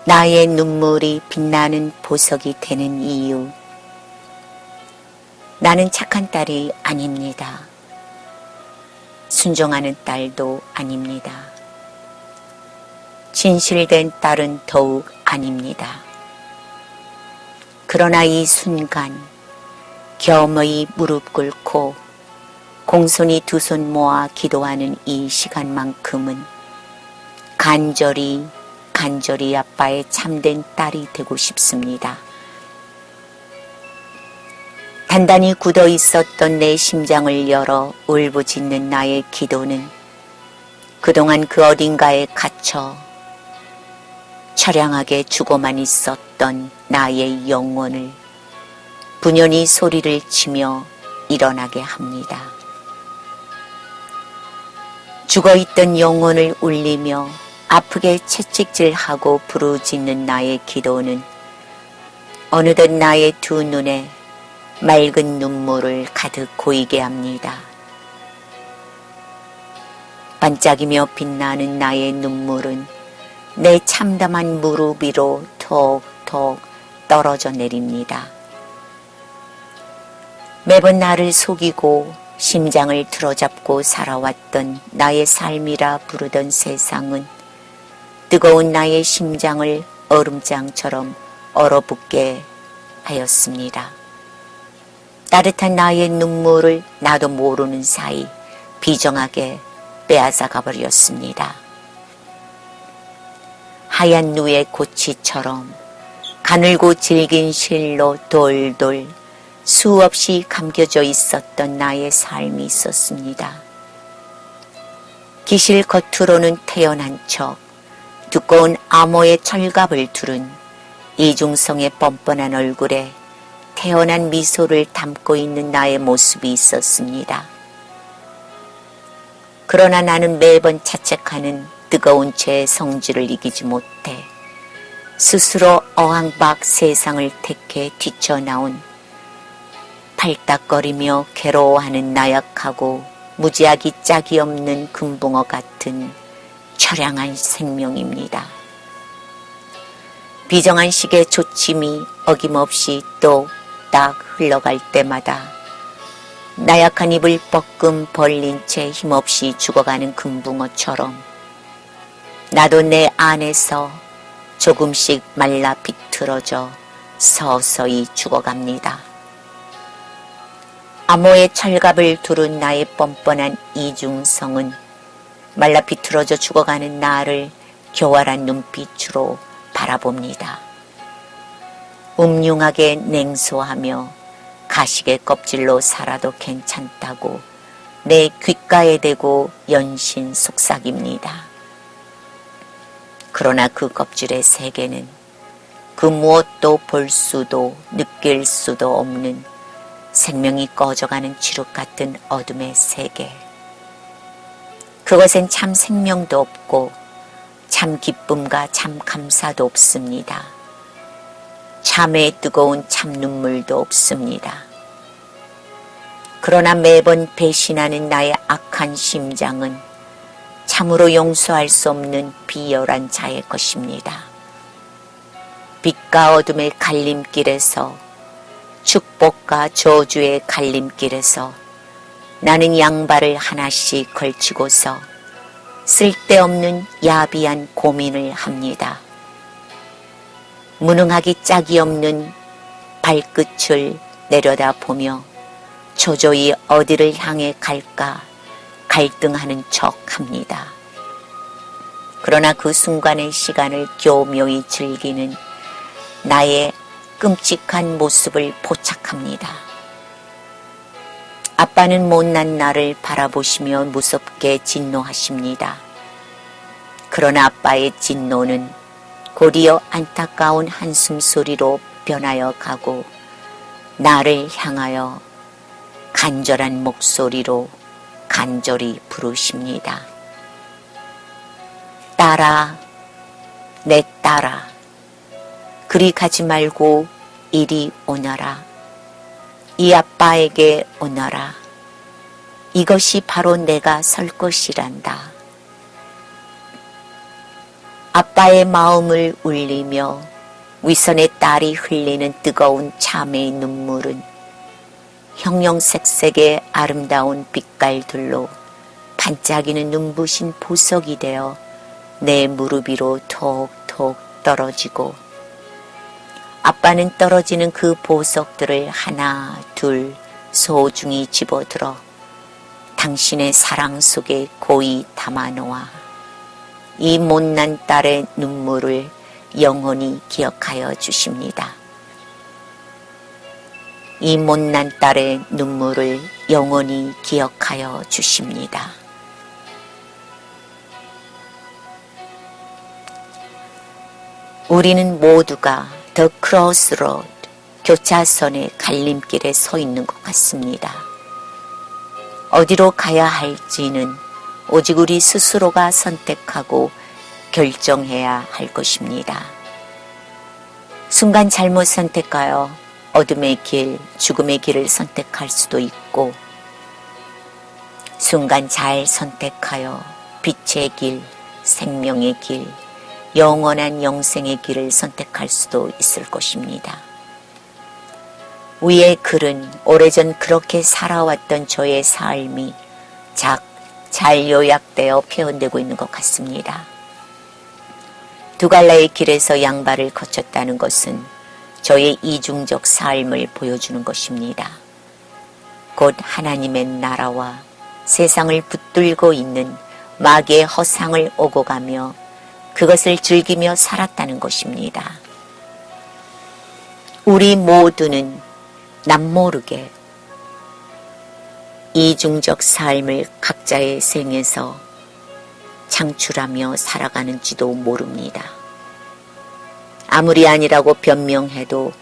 나의 눈물이 빛나는 보석이 되는 이유. 나는 착한 딸이 아닙니다. 순종하는 딸도 아닙니다. 진실된 딸은 더욱 아닙니다. 그러나 이 순간 겸허히 무릎 꿇고 공손히 두 손 모아 기도하는 이 시간만큼은 간절히 아빠의 참된 딸이 되고 싶습니다. 단단히 굳어 있었던 내 심장을 열어 울부짖는 나의 기도는 그동안 그 어딘가에 갇혀 처량하게 죽어만 있었던 나의 영혼을 분연히 소리를 치며 일어나게 합니다. 죽어있던 영혼을 울리며 아프게 채찍질하고 부르짖는 나의 기도는 어느덧 나의 두 눈에 맑은 눈물을 가득 고이게 합니다. 반짝이며 빛나는 나의 눈물은 내 참담한 무릎 위로 톡톡 떨어져 내립니다. 매번 나를 속이고 심장을 틀어잡고 살아왔던 나의 삶이라 부르던 세상은 뜨거운 나의 심장을 얼음장처럼 얼어붙게 하였습니다. 따뜻한 나의 눈물을 나도 모르는 사이 비정하게 빼앗아가 버렸습니다. 하얀 누의 고치처럼 가늘고 질긴 실로 돌돌 수없이 감겨져 있었던 나의 삶이 있었습니다. 기실 겉으로는 태연한 척 두꺼운 암호의 철갑을 두른 이중성의 뻔뻔한 얼굴에 태연한 미소를 담고 있는 나의 모습이 있었습니다. 그러나 나는 매번 자책하는 뜨거운 죄의 성질을 이기지 못해 스스로 어항박 세상을 택해 뛰쳐나온 팔딱거리며 괴로워하는 나약하고 무지하기 짝이 없는 금붕어 같은 처량한 생명입니다. 비정한 식의 조침이 어김없이 똑딱 흘러갈 때마다 나약한 입을 뻐끔 벌린 채 힘없이 죽어가는 금붕어처럼 나도 내 안에서 조금씩 말라 비틀어져 서서히 죽어갑니다. 암호의 철갑을 두른 나의 뻔뻔한 이중성은 말라 비틀어져 죽어가는 나를 교활한 눈빛으로 바라봅니다. 음흉하게 냉소하며 가식의 껍질로 살아도 괜찮다고 내 귓가에 대고 연신 속삭입니다. 그러나 그 껍질의 세계는 그 무엇도 볼 수도 느낄 수도 없는 생명이 꺼져가는 칠흑 같은 어둠의 세계. 그것엔 참 생명도 없고 참 기쁨과 참 감사도 없습니다. 참의 뜨거운 참 눈물도 없습니다. 그러나 매번 배신하는 나의 악한 심장은 참으로 용서할 수 없는 비열한 자의 것입니다. 빛과 어둠의 갈림길에서 축복과 저주의 갈림길에서 나는 양발을 하나씩 걸치고서 쓸데없는 야비한 고민을 합니다. 무능하기 짝이 없는 발끝을 내려다보며 초조히 어디를 향해 갈까 갈등하는 척합니다. 그러나 그 순간의 시간을 교묘히 즐기는 나의 끔찍한 모습을 포착합니다. 아빠는 못난 나를 바라보시며 무섭게 진노하십니다. 그러나 아빠의 진노는 곧이어 안타까운 한숨 소리로 변하여 가고 나를 향하여 간절한 목소리로 간절히 부르십니다. 딸아, 내 딸아, 그리 가지 말고 이리 오너라. 이 아빠에게 오너라. 이것이 바로 내가 설 것이란다. 아빠의 마음을 울리며 위선의 딸이 흘리는 뜨거운 참의 눈물은 형형색색의 아름다운 빛깔들로 반짝이는 눈부신 보석이 되어 내 무릎 위로 톡톡 떨어지고, 아빠는 떨어지는 그 보석들을 하나 둘 소중히 집어들어 당신의 사랑 속에 고이 담아놓아 이 못난 딸의 눈물을 영원히 기억하여 주십니다. 이 못난 딸의 눈물을 영원히 기억하여 주십니다. 우리는 모두가 더 크로스로드, 교차선의 갈림길에 서 있는 것 같습니다. 어디로 가야 할지는 오직 우리 스스로가 선택하고 결정해야 할 것입니다. 순간 잘못 선택하여 어둠의 길, 죽음의 길을 선택할 수도 있고, 순간 잘 선택하여 빛의 길, 생명의 길, 영원한 영생의 길을 선택할 수도 있을 것입니다. 위의 글은 오래전 그렇게 살아왔던 저의 삶이 잘 요약되어 표현되고 있는 것 같습니다. 두 갈래의 길에서 양발을 거쳤다는 것은 저의 이중적 삶을 보여주는 것입니다. 곧 하나님의 나라와 세상을 붙들고 있는 마귀의 허상을 오고 가며 그것을 즐기며 살았다는 것입니다. 우리 모두는 남모르게 이중적 삶을 각자의 생에서 창출하며 살아가는지도 모릅니다. 아무리 아니라고 변명해도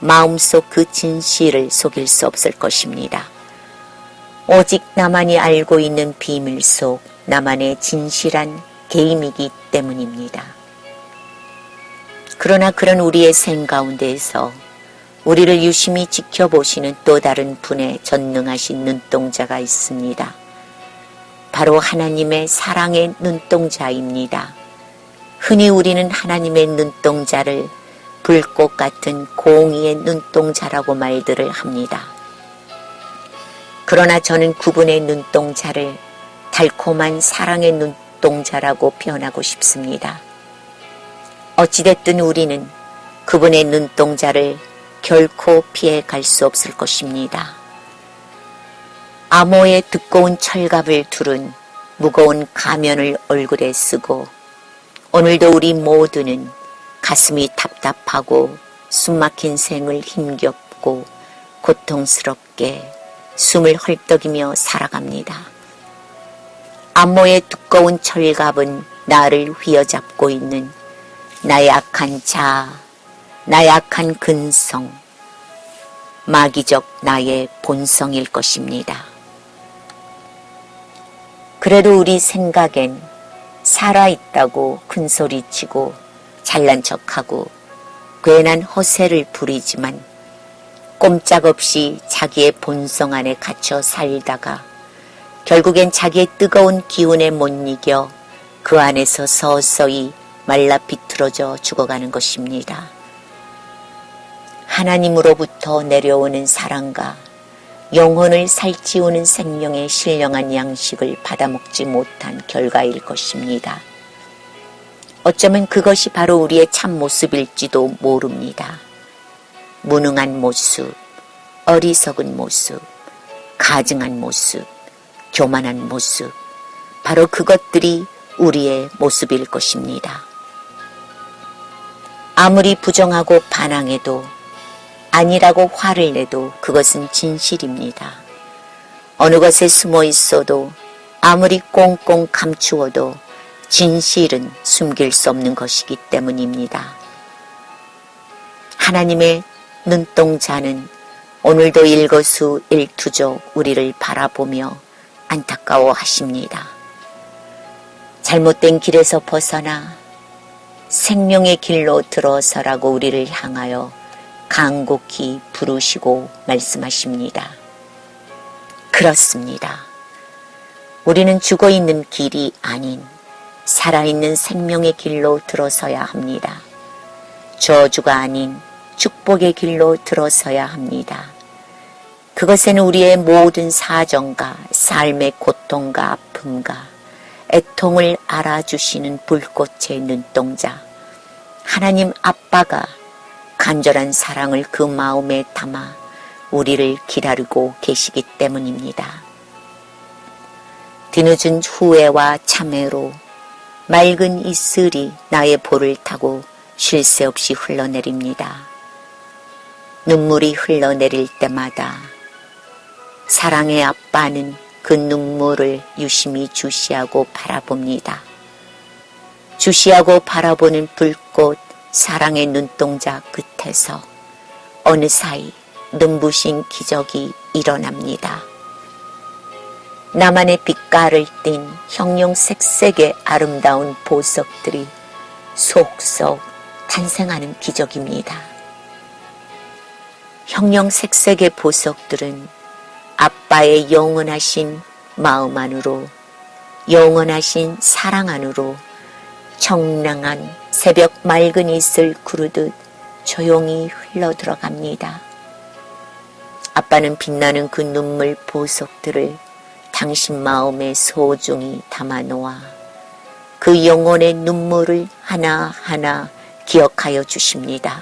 마음속 그 진실을 속일 수 없을 것입니다. 오직 나만이 알고 있는 비밀 속 나만의 진실한 개인이기 때문입니다. 그러나 그런 우리의 생 가운데에서 우리를 유심히 지켜보시는 또 다른 분의 전능하신 눈동자가 있습니다. 바로 하나님의 사랑의 눈동자입니다. 흔히 우리는 하나님의 눈동자를 불꽃 같은 공의의 눈동자라고 말들을 합니다. 그러나 저는 그분의 눈동자를 달콤한 사랑의 눈동자라고 표현하고 싶습니다. 어찌됐든 우리는 그분의 눈동자를 결코 피해 갈 수 없을 것입니다. 암호의 두꺼운 철갑을 두른 무거운 가면을 얼굴에 쓰고 오늘도 우리 모두는 가슴이 답답하고 숨막힌 생을 힘겹고 고통스럽게 숨을 헐떡이며 살아갑니다. 암호의 두꺼운 철갑은 나를 휘어잡고 있는 나의 악한 자아, 나의 악한 근성, 마귀적 나의 본성일 것입니다. 그래도 우리 생각엔 살아있다고 큰소리치고 잘난 척하고 괜한 허세를 부리지만 꼼짝없이 자기의 본성 안에 갇혀 살다가 결국엔 자기의 뜨거운 기운에 못 이겨 그 안에서 서서히 말라 비틀어져 죽어가는 것입니다. 하나님으로부터 내려오는 사랑과 영혼을 살찌우는 생명의 신령한 양식을 받아먹지 못한 결과일 것입니다. 어쩌면 그것이 바로 우리의 참모습일지도 모릅니다. 무능한 모습, 어리석은 모습, 가증한 모습, 교만한 모습, 바로 그것들이 우리의 모습일 것입니다. 아무리 부정하고 반항해도 아니라고 화를 내도 그것은 진실입니다. 어느 것에 숨어 있어도 아무리 꽁꽁 감추어도 진실은 숨길 수 없는 것이기 때문입니다. 하나님의 눈동자는 오늘도 일거수일투족 우리를 바라보며 안타까워하십니다. 잘못된 길에서 벗어나 생명의 길로 들어서라고 우리를 향하여 간곡히 부르시고 말씀하십니다. 그렇습니다. 우리는 죽어있는 길이 아닌 살아있는 생명의 길로 들어서야 합니다. 저주가 아닌 축복의 길로 들어서야 합니다. 그것에는 우리의 모든 사정과 삶의 고통과 아픔과 애통을 알아주시는 불꽃의 눈동자, 하나님 아빠가 간절한 사랑을 그 마음에 담아 우리를 기다리고 계시기 때문입니다. 뒤늦은 후회와 참회로 맑은 이슬이 나의 볼을 타고 쉴 새 없이 흘러내립니다. 눈물이 흘러내릴 때마다 사랑의 아빠는 그 눈물을 유심히 주시하고 바라봅니다. 주시하고 바라보는 불꽃 사랑의 눈동자 끝에서 어느 사이 눈부신 기적이 일어납니다. 나만의 빛깔을 띤 형용색색의 아름다운 보석들이 속속 탄생하는 기적입니다. 형용색색의 보석들은 아빠의 영원하신 마음 안으로, 영원하신 사랑 안으로 청량한 새벽 맑은 이슬 구르듯 조용히 흘러들어갑니다. 아빠는 빛나는 그 눈물 보석들을 당신 마음에 소중히 담아놓아 그 영혼의 눈물을 하나하나 기억하여 주십니다.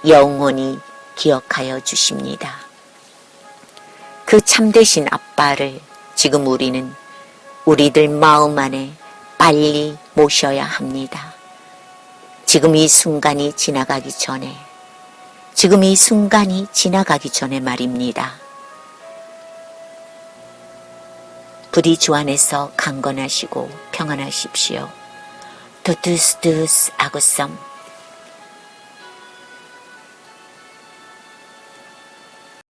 영원히 기억하여 주십니다. 그 참되신 아빠를 지금 우리는 우리들 마음 안에 빨리 모셔야 합니다. 지금 이 순간이 지나가기 전에 말입니다. 부디 주 안에서 강건하시고 평안하십시오. 토투스 투스 아고썸